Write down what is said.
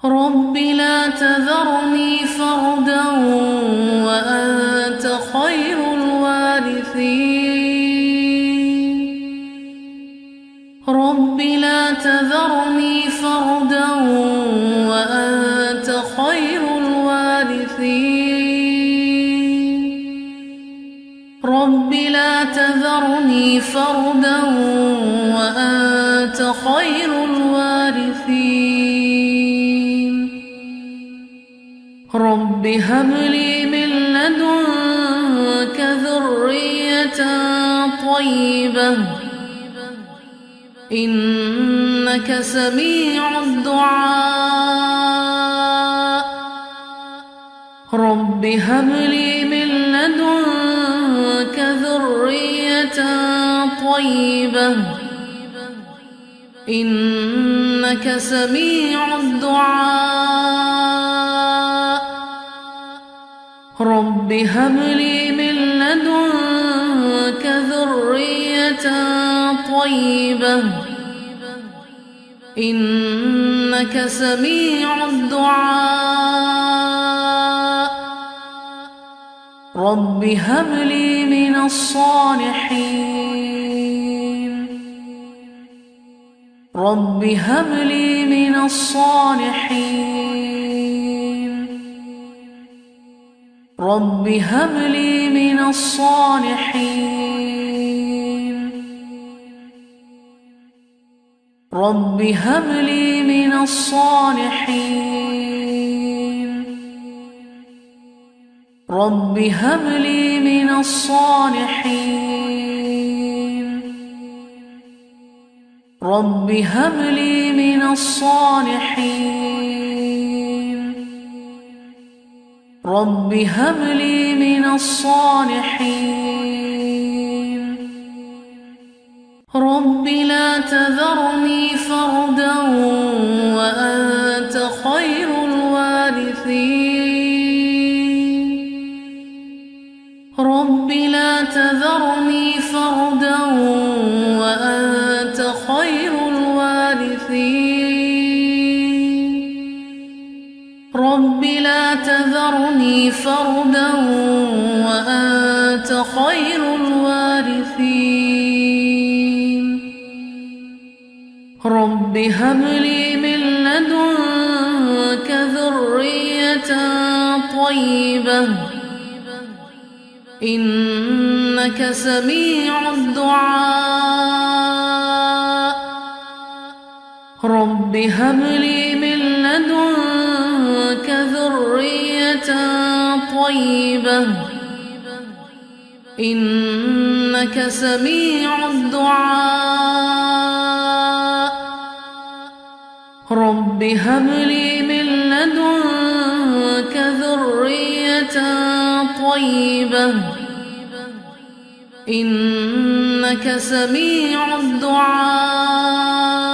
رب لا تذرني فردا وأنت خير الوارثين. رب لا تذرني فردا وأنت خير الوارثين. رب لا تذرني فردا وأنت خير الوارثين. رب هب لي من لدنك ذرية طيبة إنك سميع الدعاء. رب هب لي من لدنك ذرية طيبة إنك سميع الدعاء. رب هب لي من لدنك ذرية طيبة إنك سميع الدعاء. رب هب لي من الصالحين. رب هب لي من الصالحين. رب هب لي من الصالحين. رب هب لي من الصالحين. رب هب لي من الصالحين. رب هب لي من الصالحين. رب هب لي من الصالحين. رب لا تذرني فردا وأنت خير الوارثين. رب لا تذرني فردا وأنت خير الوارثين. رب لا تذرني فردا وأنت خير الوارثين. رب هب لي من لدنك ذرية طيبة إنك سميع الدعاء. رب هب لي من لدنك ذرية طيبة إنك سميع الدعاء. رب هب لي من لدنك ذرية طيبة إنك سميع الدعاء.